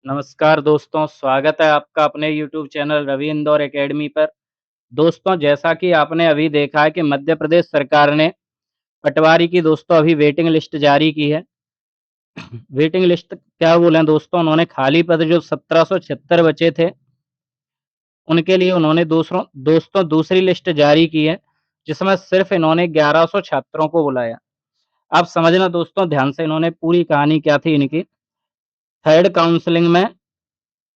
नमस्कार दोस्तों, स्वागत है आपका अपने YouTube channel Ravi Indore academy पर। दोस्तों, जैसा कि आपने अभी देखा है कि मध्य प्रदेश सरकार ने पटवारी की दोस्तों अभी वेटिंग लिस्ट जारी की है। वेटिंग लिस्ट क्या बोलें दोस्तों, उन्होंने खाली पद जो 1776 बचे थे, उनके लिए उन्होंने दोस्तों दूसरी लिस्ट जारी की है, जिसमें सिर्फ़ इन्होंने 1100 छात्रों को बुलाया। आप समझना दोस्तों ध्यान से, इन्होंने पूरी कहानी क्या थी इनकी। थर्ड काउंसलिंग में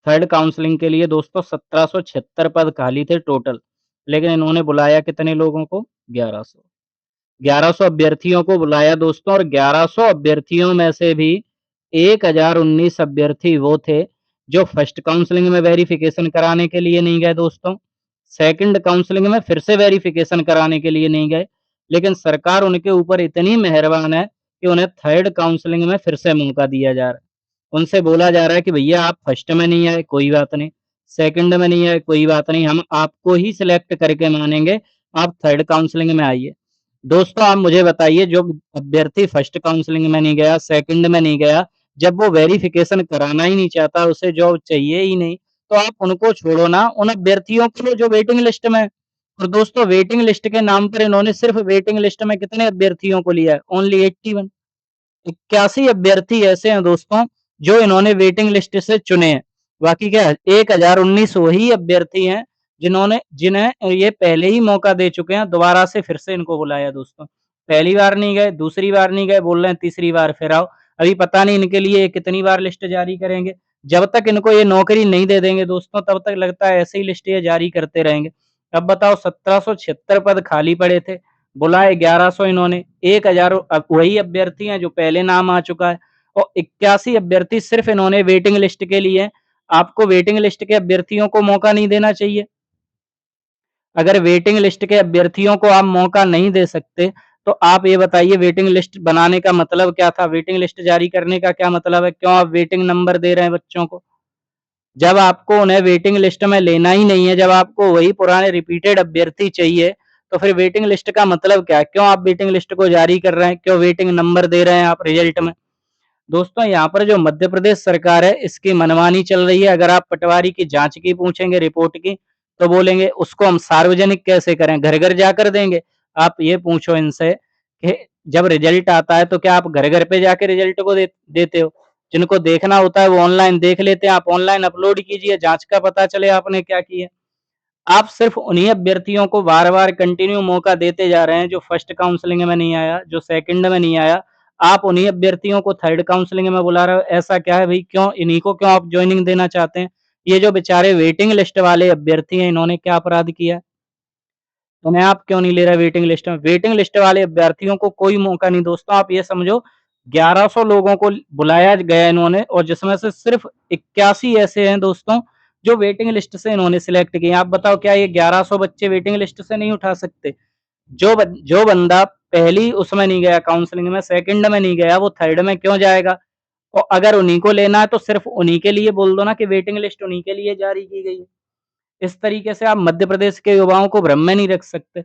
थर्ड काउंसलिंग के लिए दोस्तों 1776 पद खाली थे टोटल, लेकिन इन्होंने बुलाया कितने लोगों को? 1100। 1100 अभ्यर्थियों को बुलाया दोस्तों, और 1100 अभ्यर्थियों में से भी 1019 अभ्यर्थी वो थे जो फर्स्ट काउंसलिंग में वेरिफिकेशन कराने के लिए नहीं गए दोस्तों। सेकंड काउंसलिंग में फिर से वेरिफिकेशन कराने के लिए नहीं गए, लेकिन सरकार उनके ऊपर इतनी मेहरबान है कि उन्हें थर्ड काउंसलिंग में फिर से मौका दिया जा रहा है। उनसे बोला जा रहा है कि भैया आप फर्स्ट में नहीं आए, कोई बात नहीं, सेकंड में नहीं आए, कोई बात नहीं, हम आपको ही सिलेक्ट करके मानेंगे, आप थर्ड काउंसलिंग में आइए। दोस्तों आप मुझे बताइए, जो अभ्यर्थी फर्स्ट काउंसलिंग में नहीं गया, सेकंड में नहीं गया, जब वो वेरिफिकेशन कराना ही नहीं चाहता, उसे जॉब चाहिए ही नहीं, तो आप उनको छोड़ो ना, उन अभ्यर्थियों को लो जो वेटिंग लिस्ट में है। और दोस्तों वेटिंग लिस्ट के नाम पर इन्होंने सिर्फ वेटिंग लिस्ट में कितने अभ्यर्थियों को लिया है? ओनली 81। 81 अभ्यर्थी ऐसे हैं दोस्तों जो इन्होंने वेटिंग लिस्ट से चुने हैं। बाकी क्या 1019 वही अभ्यर्थी हैं जिन्हें ये पहले ही मौका दे चुके हैं, दोबारा से फिर से इनको बुलाया दोस्तों। पहली बार नहीं गए, दूसरी बार नहीं गए, बोल रहे हैं तीसरी बार फिर आओ। अभी पता नहीं इनके लिए ये कितनी बार लिस्ट जारी करेंगे। जब तक इनको ये नौकरी नहीं दे देंगे दोस्तों, तब तक लगता है ऐसे ही लिस्ट ये जारी करते रहेंगे। अब बताओ 1776 पद खाली पड़े थे, बुलाए 1100 इन्होंने, 1000 वही अभ्यर्थी हैं जो पहले नाम आ चुका है, और 81 अभ्यर्थी सिर्फ इन्होंने वेटिंग लिस्ट के लिए। आपको वेटिंग लिस्ट के अभ्यर्थियों को मौका नहीं देना चाहिए। अगर वेटिंग लिस्ट के अभ्यर्थियों को आप मौका नहीं दे सकते, तो आप ये बताइए वेटिंग लिस्ट बनाने का मतलब क्या था? वेटिंग लिस्ट जारी करने का क्या मतलब है? क्यों आप वेटिंग नंबर दे रहे हैं बच्चों को? जब आपको उन्हें वेटिंग लिस्ट में लेना ही नहीं है, जब आपको वही पुराने रिपीटेड अभ्यर्थी चाहिए, तो फिर वेटिंग लिस्ट का मतलब क्या है? क्यों आप वेटिंग लिस्ट को जारी कर रहे हैं? क्यों वेटिंग नंबर दे रहे हैं आप रिजल्ट में? दोस्तों यहाँ पर जो मध्य प्रदेश सरकार है, इसकी मनमानी चल रही है। अगर आप पटवारी की जांच की पूछेंगे, रिपोर्ट की, तो बोलेंगे उसको हम सार्वजनिक कैसे करें, घर घर जाकर देंगे। आप ये पूछो इनसे कि जब रिजल्ट आता है तो क्या आप घर घर पे जाके रिजल्ट को देते हो? जिनको देखना होता है वो ऑनलाइन देख लेते हैं, आप ऑनलाइन अपलोड कीजिए, जांच का पता चले आपने क्या किया। आप सिर्फ उन्हीं अभ्यर्थियों को बार-बार कंटिन्यू मौका देते जा रहे हैं जो फर्स्ट काउंसलिंग में नहीं आया, जो सेकंड में नहीं आया। आप उन्हीं अभ्यर्थियों को थर्ड काउंसलिंग में बुला रहे हो, ऐसा क्या है भई? क्यों इन्हीं को क्यों आप जॉइनिंग देना चाहते हैं? ये जो बेचारे वेटिंग लिस्ट वाले अभ्यर्थी हैं, इन्होंने क्या अपराध किया है? उन्हें आप क्यों नहीं ले रहे वेटिंग लिस्ट में? वेटिंग लिस्ट वाले अभ्यर्थियों को कोई मौका नहीं दोस्तों, आप ये समझो 1100 लोगों को बुलाया गया इन्होंने, और जिसमें से सिर्फ 81 ऐसे हैं दोस्तों जो वेटिंग लिस्ट से इन्होंने सिलेक्ट किए। आप बताओ क्या ये 1100 बच्चे वेटिंग लिस्ट से नहीं उठा सकते? जो बंदा पहली उसमें नहीं गया काउंसलिंग में, सेकंड में नहीं गया, वो थर्ड में क्यों जाएगा? और अगर उन्हीं को लेना है तो सिर्फ उन्हीं के लिए बोल दो ना कि वेटिंग लिस्ट उन्हीं के लिए जारी की गई है। इस तरीके से आप मध्य प्रदेश के युवाओं को भ्रम में नहीं रख सकते।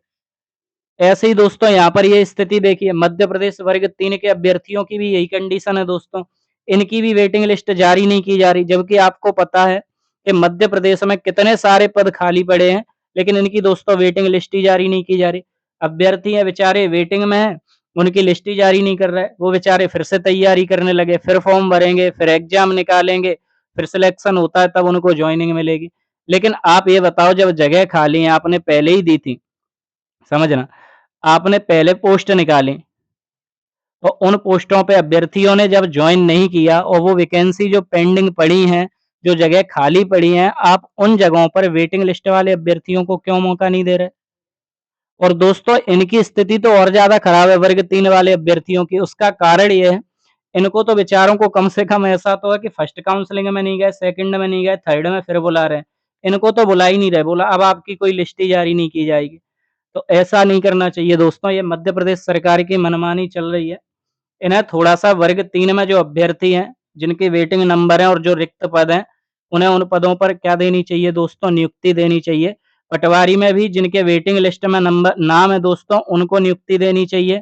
ऐसे ही दोस्तों यहाँ पर ये स्थिति देखिए, मध्य प्रदेश वर्ग 3 के अभ्यर्थियों की भी यही कंडीशन है दोस्तों। इनकी भी वेटिंग लिस्ट जारी नहीं की जा रही, जबकि आपको पता है कि मध्य प्रदेश में कितने सारे पद खाली पड़े हैं, लेकिन इनकी दोस्तों वेटिंग लिस्ट ही जारी नहीं की जा रही। अभ्यर्थी हैं बेचारे वेटिंग में हैं, उनकी लिस्ट ही जारी नहीं कर रहा है। वो बेचारे फिर से तैयारी करने लगे, फिर फॉर्म भरेंगे, फिर एग्जाम निकालेंगे, फिर सिलेक्शन होता है तब उनको जॉइनिंग मिलेगी। लेकिन आप ये बताओ, जब जगह खाली है आपने पहले ही दी थी, समझना, आपने पहले पोस्ट निकाली और उन पोस्टों पे अभ्यर्थियों ने जब ज्वाइन नहीं किया, और वो वैकेंसी जो पेंडिंग पड़ी हैं, जो जगह खाली पड़ी हैं, आप उन जगहों पर वेटिंग लिस्ट वाले अभ्यर्थियों को क्यों मौका नहीं दे रहे? और दोस्तों इनकी स्थिति तो और ज़्यादा खराब है वर्ग 3 वाले अभ्यर्थियों की। उसका कारण ये है, इनको तो बेचारों को कम से कम ऐसा तो है कि फर्स्ट काउंसलिंग में नहीं गए, सेकंड में नहीं गए, थर्ड में फिर बुला रहे हैं। इनको तो बुला ही नहीं रहे, बोला अब आपकी कोई लिस्ट ही जारी नहीं की जाएगी। तो ऐसा नहीं करना चाहिए दोस्तों, ये मध्य प्रदेश सरकार की मनमानी चल रही है। इन्हें थोड़ा-सा वर्ग 3 में जो अभ्यर्थी हैं, जिनके वेटिंग नंबर हैं और जो रिक्त पद हैं, उन्हें उन पदों पर क्या देनी चाहिए दोस्तों? नियुक्ति देनी चाहिए। पटवारी में भी जिनके वेटिंग लिस्ट में नंबर नाम है दोस्तों, उनको नियुक्ति देनी चाहिए।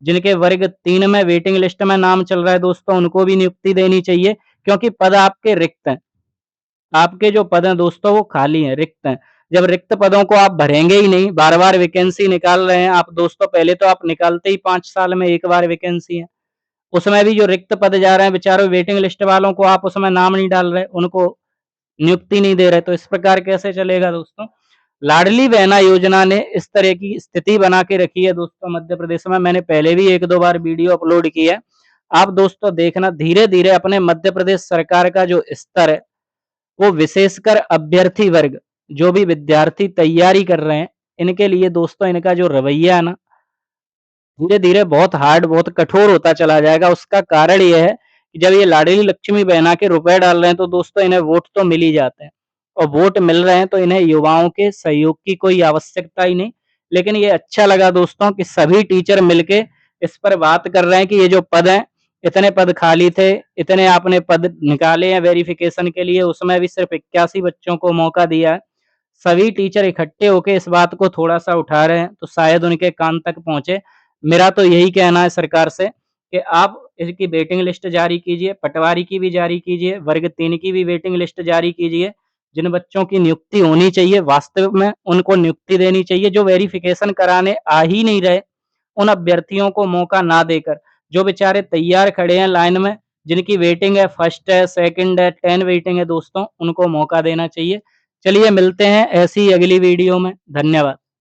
जिनके वर्ग 3 में वेटिंग लिस्ट में नाम चल रहा है दोस्तों, उनको भी नियुक्ति देनी चाहिए। क्योंकि पद आपके रिक्त हैं। आपके जो पद हैं दोस्तों वो खाली हैं, रिक्त हैं। जब रिक्त पदों को आप भरेंगे ही नहीं, बार-बार वैकेंसी निकाल रहे हैं आप दोस्तों, पहले तो आप निकालते ही 5 साल में 1 बार वैकेंसी है। उसमें भी जो रिक्त पद जा रहे हैं बेचारों वेटिंग लिस्ट वालों को आप उसमें नाम नहीं डाल रहे, उनको नियुक्ति नहीं दे रहे, तो इस प्रकार कैसे चलेगा दोस्तों? लाडली बहना योजना ने इस तरह की स्थिति बना के रखी है दोस्तों मध्य प्रदेश में। मैंने पहले भी 1-2 बार वीडियो अपलोड की है। आप दोस्तों देखना धीरे-धीरे अपने मध्य प्रदेश सरकार का जो स्तर है, वो विशेषकर अभ्यर्थी वर्ग, जो भी विद्यार्थी तैयारी कर रहे हैं, इनके लिए दोस्तों इनका जो रवैया है ना, धीरे-धीरे बहुत हार्ड, बहुत कठोर होता चला जाएगा। उसका कारण ये है कि जब ये लाडली लक्ष्मी बहना के रुपए डाल रहे हैं, तो दोस्तों इन्हें वोट तो मिल ही जाते हैं और वोट मिल रहे हैं, तो इन्हें युवाओं के सहयोग की कोई आवश्यकता ही नहीं। लेकिन ये अच्छा लगा दोस्तों कि सभी टीचर मिलके इस पर बात कर रहे हैं कि ये जो पद हैं, इतने पद खाली थे, इतने आपने पद निकाले हैं वेरिफिकेशन के लिए, उसमें भी सिर्फ 81 बच्चों को मौका दिया है। सभी टीचर इकट्ठे होके इस बात को थोड़ा-सा उठा रहे हैं, तो शायद उनके कान तक पहुँचे। मेरा तो यही कहना है सरकार से कि आप इसकी वेटिंग लिस्ट जारी कीजिए, पटवारी की भी जारी कीजिए, वर्ग 3 की भी वेटिंग लिस्ट जारी कीजिए। जिन बच्चों की नियुक्ति होनी चाहिए वास्तविक में उनको नियुक्ति देनी चाहिए, जो वेरिफिकेशन कराने आ ही नहीं रहे, उन अभ्यर्थियों को मौका ना देकर, जो बेचारे तैयार खड़े हैं लाइन में, जिनकी वेटिंग है, फर्स्ट है, सेकंड है, 10 वेटिंग है दोस्तों, उनको मौका देना चाहिए। चलिए मिलते हैं ऐसी ही अगली वीडियो में। धन्यवाद।